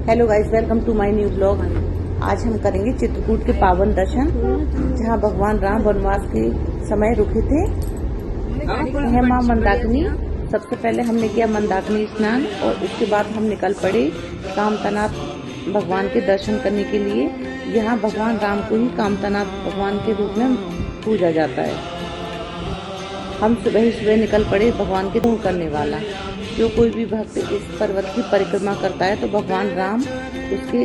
Hello guys, welcome to my new blog. आज हम करेंगे चित्रकूट के पावन दर्शन, जहां भगवान राम वनवास के समय रुके थे। है मां मंदाकिनी। सबसे पहले हमने किया मंदाकिनी स्नान और उसके बाद हम निकल पड़े कामतानाथ भगवान के दर्शन करने के लिए। यहाँ भगवान राम को ही कामतानाथ भगवान के रूप में पूजा जाता है। हम सुबह ही सुबह निकल पड़े भगवान के दर्शन करने वाला। जो कोई भी भक्त इस पर्वत की परिक्रमा करता है तो भगवान राम उसके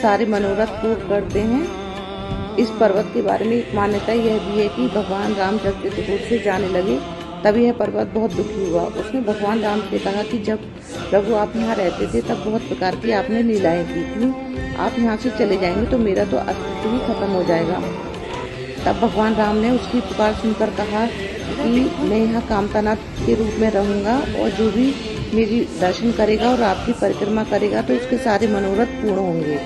सारे मनोरथ पूर्ण करते हैं। इस पर्वत के बारे में एक मान्यता यह भी है कि भगवान राम जब चित्रकूट से जाने लगे तब यह पर्वत बहुत दुखी हुआ। उसने भगवान राम से कहा कि जब प्रभु आप यहाँ रहते थे तब बहुत प्रकार की आपने लीलाएं की थी, आप यहाँ से चले जाएंगे तो मेरा तो अस्तित्व ही खत्म हो जाएगा। तब भगवान राम ने उसकी पुकार सुनकर कहा कि मैं यहाँ कामतानाथ के रूप में रहूंगा और जो भी मेरी दर्शन करेगा और आपकी परिक्रमा करेगा तो उसके सारे मनोरथ पूर्ण होंगे।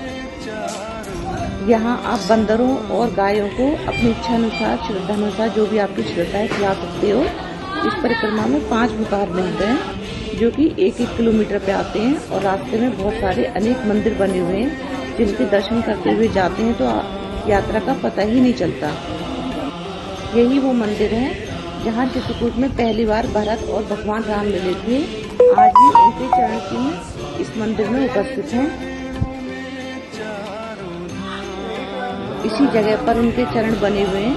यहाँ आप बंदरों और गायों को अपनी इच्छा अनुसार, श्रद्धा अनुसार जो भी आपकी श्रद्धा है खिला सकते हो। इस परिक्रमा में 5 विकार मिलते हैं जो कि 1-1 किलोमीटर पे आते हैं और रास्ते में बहुत सारे अनेक मंदिर बने हुए हैं जिनके दर्शन करते हुए जाते हैं तो यात्रा का पता ही नहीं चलता। यही वो मंदिर है जहाँ चित्रकूट में पहली बार भरत और भगवान राम मिले थे। आज भी उनके चरण चिन्ह इस मंदिर में उपस्थित हैं। इसी जगह पर उनके चरण बने हुए हैं।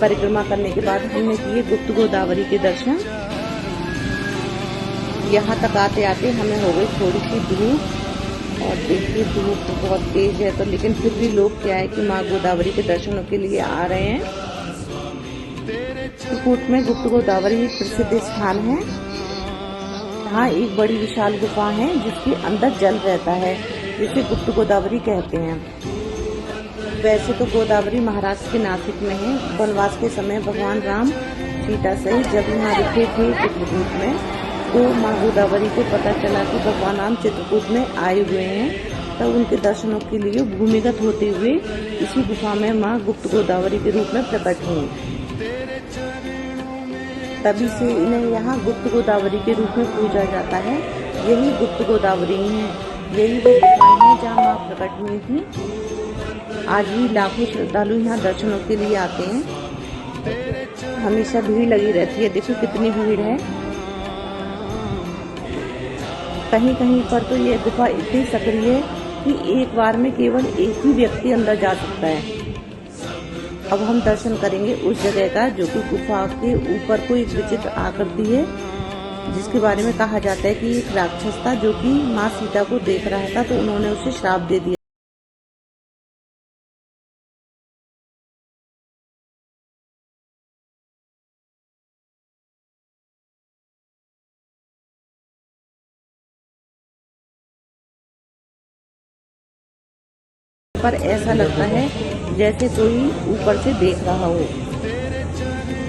परिक्रमा करने के बाद हमने किए गुप्त गोदावरी के दर्शन। यहाँ तक आते आते हमें हो गई थोड़ी सी धूप, और देखिए धूप तो बहुत तेज है तो लेकिन फिर भी लोग क्या है कि माँ गोदावरी के दर्शनों के लिए आ रहे हैं। चित्रकूट में गुप्त गोदावरी एक प्रसिद्ध स्थान है। यहाँ एक बड़ी विशाल गुफा है जिसके अंदर जल रहता है, जिसे गुप्त गोदावरी कहते हैं। वैसे तो गोदावरी महाराष्ट्र के नासिक में है। वनवास के समय भगवान राम सीता सहित जब यहाँ रुके थे चित्रकूट में तो माँ गोदावरी को पता चला कि भगवान राम चित्रकूट में आए हुए हैं। तब उनके दर्शनों के लिए भूमिगत होते हुए इसी गुफा में माँ गुप्त गोदावरी के रूप में प्रकट हुई। तभी से इन्हें यहाँ गुप्त गोदावरी के रूप में पूजा जाता है। यही गुप्त गोदावरी है, यही वो गुफाएं हैं जहाँ माँ प्रकट हुई थी। आज भी लाखों श्रद्धालु यहाँ दर्शनों के लिए आते हैं। हमेशा भीड़ लगी रहती है, देखो कितनी भीड़ है। कहीं कहीं पर तो ये गुफा इतनी सक्रिय है कि एक बार में केवल एक ही व्यक्ति अंदर जा सकता है। अब हम दर्शन करेंगे उस जगह का जो कि गुफा के ऊपर कोई विचित्र आकृति है, जिसके बारे में कहा जाता है कि एक राक्षस था जो कि माँ सीता को देख रहा था तो उन्होंने उसे श्राप दे दिया। पर ऐसा लगता है जैसे कोई ऊपर से देख रहा हो।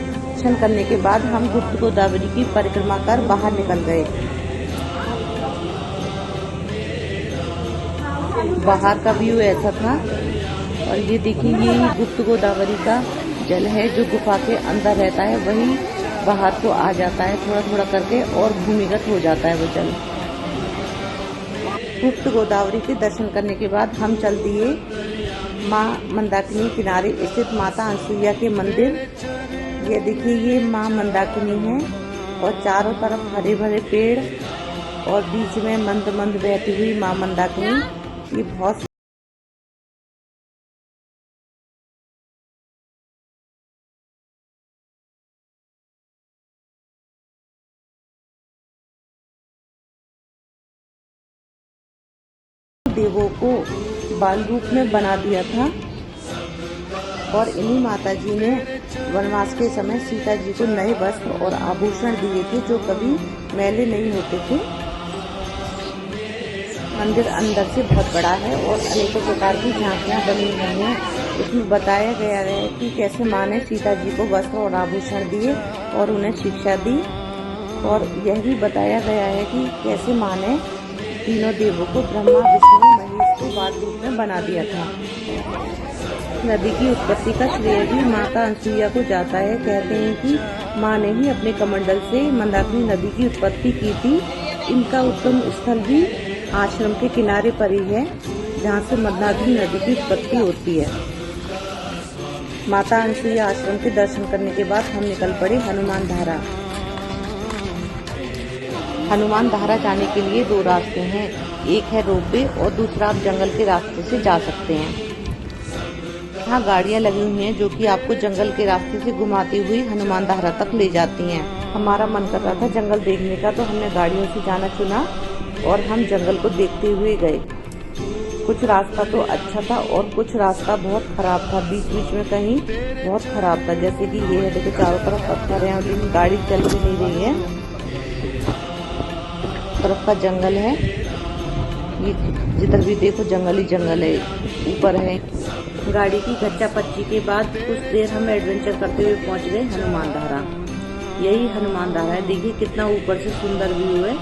दर्शन करने के बाद हम गुप्त गोदावरी की परिक्रमा कर बाहर निकल गए। बाहर का व्यू ऐसा था और ये देखिए ये गुप्त गोदावरी का जल है जो गुफा के अंदर रहता है, वही बाहर को आ जाता है थोड़ा थोड़ा करके और भूमिगत हो जाता है वो जल। गुप्त गोदावरी के दर्शन करने के बाद हम चल दिए माँ मंदाकिनी किनारे स्थित माता अनसुईया के मंदिर। ये देखिए ये माँ मंदाकिनी है और चारों तरफ हरे भरे पेड़ और बीच में मंद मंद बहती हुई माँ मंदाकिनी। ये बहुत देवों को बाल रूप में बना दिया था और इन्हीं माता जी ने वनवास के समय सीता जी को नए वस्त्र और आभूषण दिए थे जो कभी मैले नहीं होते थे। मंदिर अंदर से बहुत बड़ा है और अनेकों प्रकार की झांकियां बनी हुई हैं। इसमें बताया गया है कि कैसे माँ ने सीता जी को वस्त्र और आभूषण दिए और उन्हें शिक्षा दी, और यह भी बताया गया है कि कैसे माँ ने तीनों देवों को ब्रह्मा विष्णु महेश को बाल रूप में बना दिया था। नदी की उत्पत्ति का श्रेय भी माता अनसुईया को जाता है। कहते हैं कि माँ ने ही अपने कमंडल से मंदाकिनी नदी की उत्पत्ति की थी। इनका उद्गम स्थल भी आश्रम के किनारे पर ही है, जहाँ से मंदाकिनी नदी की उत्पत्ति होती है। माता अनसुईया आश्रम के दर्शन करने के बाद हम निकल पड़े हनुमान धारा। हनुमान धारा जाने के लिए 2 रास्ते हैं, एक है रोपवे और दूसरा आप जंगल के रास्ते से जा सकते हैं। यहाँ गाड़ियाँ लगी हुई हैं जो कि आपको जंगल के रास्ते से घुमाती हुई हनुमान धारा तक ले जाती हैं। हमारा मन कर रहा था जंगल देखने का, तो हमने गाड़ियों से जाना चुना और हम जंगल को देखते हुए गए। कुछ रास्ता तो अच्छा था और कुछ रास्ता बहुत खराब था, बीच बीच में कहीं बहुत खराब था। जैसे कि ये है, देखो चारों तरफ पत्थर हैं और लेकिन गाड़ी चल भी नहीं रही है। तरफ का जंगल है, ये जिधर भी देखो जंगल ही जंगल है, ऊपर है। गाड़ी की कच्चा पच्ची के बाद कुछ देर हम एडवेंचर करते हुए पहुंच गए हनुमान धारा। यही हनुमान धारा है, देखिए कितना ऊपर से सुंदर व्यू है।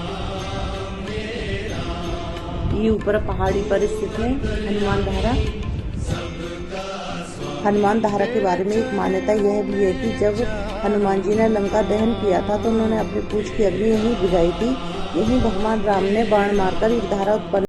ये ऊपर पहाड़ी पर स्थित है हनुमान धारा। हनुमान धारा के बारे में एक मान्यता यह भी है कि जब हनुमान जी ने लंका दहन किया था तो उन्होंने अपनी पूंछ की अग्नि यहीं बुझाई थी। यहीं भगवान राम ने बाण मारकर एक धारा उत्पन्न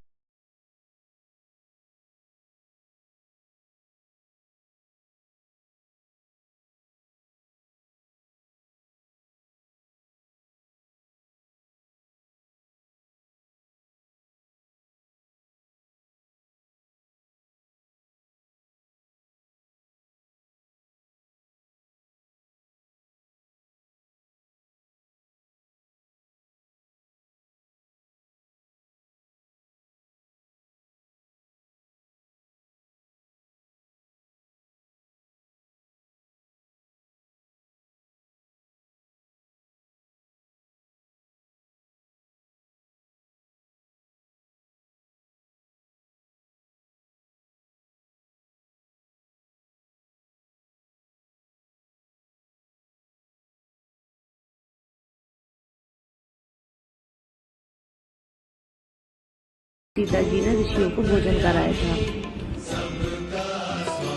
सीता जी ने ऋषियों को भोजन कराया था।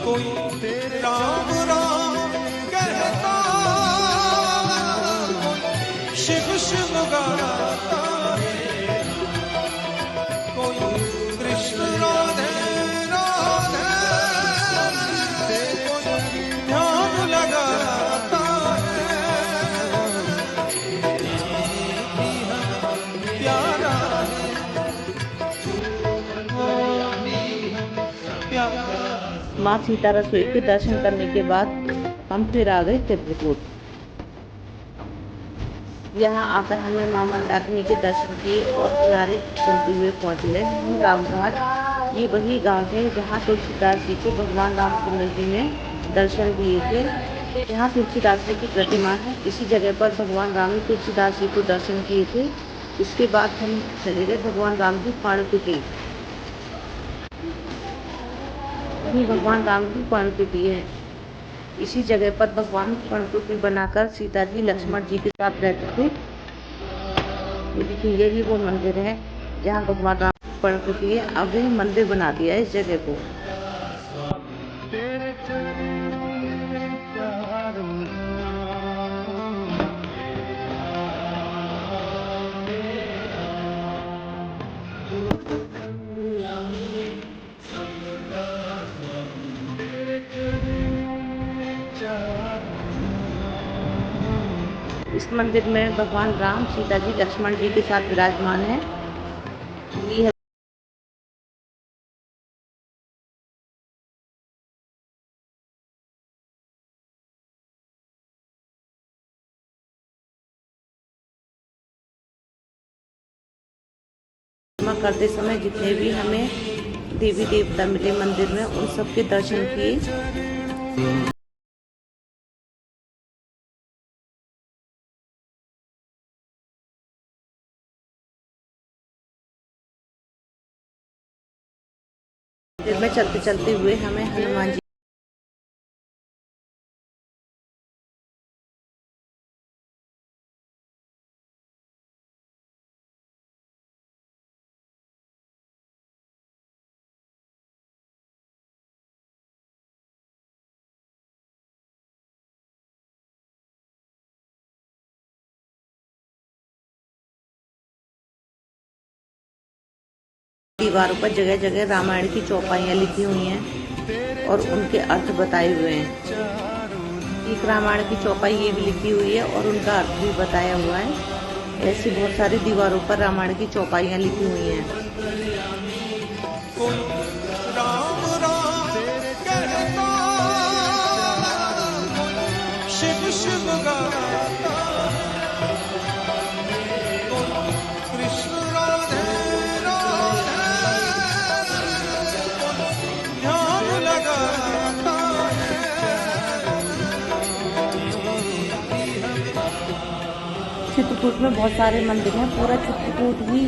कोई राम राम कहता, शिव शिव गाता है, कोई कृष्ण राधे राधे, कोई ध्यान लगाता है, प्यारा है, प्यारा। माँ सीता रसोई के दर्शन करने के बाद हम फिर आ गए चित्रकूट। यहाँ आकर हमने माँ मंदाकिनी के दर्शन किए और किनारे चलते हुए पहुँच गए राम घाट। ये वही गांव है जहाँ तुलसीदास जी को भगवान रामचंद्र जी ने दर्शन दिए थे। यहाँ तुलसीदास जी की प्रतिमा है, इसी जगह पर भगवान राम ने तुलसीदास जी को दर्शन किए थे। इसके बाद हम चले गए भगवान राम की पर्णकुटी। वही भगवान राम की पर्णकुटी है। इसी जगह पर भगवान पर्णकुटी बनाकर सीता जी लक्ष्मण जी के साथ रहते थे। ये देखिए, यही वो मंदिर है जहाँ भगवान राम की पर्णकुटी है। अब ये मंदिर बना दिया है इस जगह को। इस मंदिर में भगवान राम, सीता जी, लक्ष्मण जी के साथ विराजमान है। ये है करते समय जितने भी हमें देवी देवता मिले मंदिर में, उन सबके दर्शन किए। मंदिर में चलते चलते हुए हमें हनुमान जी दीवारों पर जगह जगह रामायण की चौपाइयाँ लिखी हुई हैं और उनके अर्थ बताए हुए हैं। एक रामायण की चौपाई ये भी लिखी हुई है और उनका अर्थ भी बताया हुआ है। ऐसी बहुत सारी दीवारों पर रामायण की चौपाइयाँ लिखी हुई हैं। राम राम कहता, शिव शिव गाता, कृष्ण राधे राधे ध्यान लगाता है। चित्रकूट में बहुत सारे मंदिर हैं। पूरा चित्रकूट ही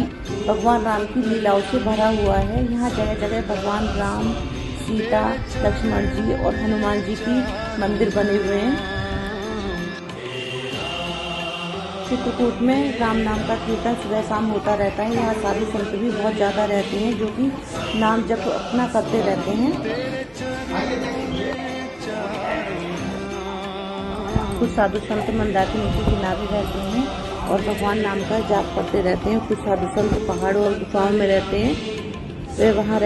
भगवान राम की लीलाओं से भरा हुआ है। यहाँ जगह जगह भगवान राम, सीता, लक्ष्मण जी और हनुमान जी की मंदिर बने हुए हैं। चित्रकूट में राम नाम का कीर्तन सुबह शाम होता रहता है। यहाँ साधु संत भी बहुत ज़्यादा रहते हैं जो कि नाम जप अपना करते रहते हैं। कुछ साधु संत मंदाकिनी के किनारे रहते हैं और भगवान नाम का जाप करते रहते हैं। कुछ साधु संत पहाड़ों और गुफाओं में रहते हैं। वे वहाँ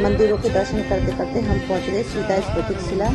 मंदिरों के दर्शन करते करते हम पहुंच गए सीता स्फटिक शिला।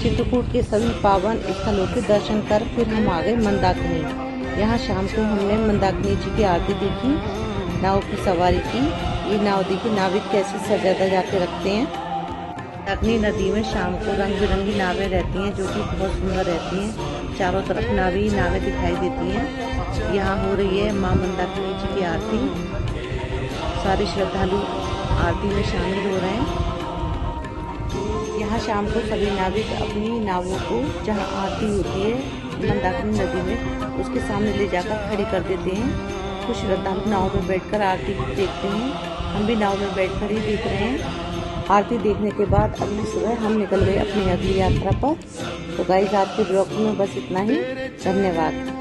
चित्रकूट के सभी पावन स्थलों के दर्शन कर फिर हम आ गए मंदाकिनी। यहाँ शाम को हमने मंदाकिनी जी की आरती देखी, नाव की सवारी की। ये नाव देखी नाविक कैसे सजा धजा के रखते हैं। मंदाकिनी नदी में शाम को रंग बिरंगी नावें रहती हैं जो कि बहुत सुंदर रहती हैं। चारों तरफ नावें दिखाई देती हैं। यहाँ हो रही है माँ मंदाकिनी जी की आरती। सारे श्रद्धालु आरती में शामिल हो रहे हैं। यहाँ शाम को सभी नाविक अपनी नावों को जहाँ आरती होती है मंदाकिनी नदी में, उसके सामने ले जाकर खड़ी कर देते हैं। कुछ श्रद्धालु नाव में बैठकर आरती देखते हैं। हम भी नाव में बैठकर ही देख रहे हैं। आरती देखने के बाद अगली सुबह हम निकल गए अपनी अगली यात्रा पर। तो गाइस, आज के ब्लॉग में बस इतना ही। धन्यवाद।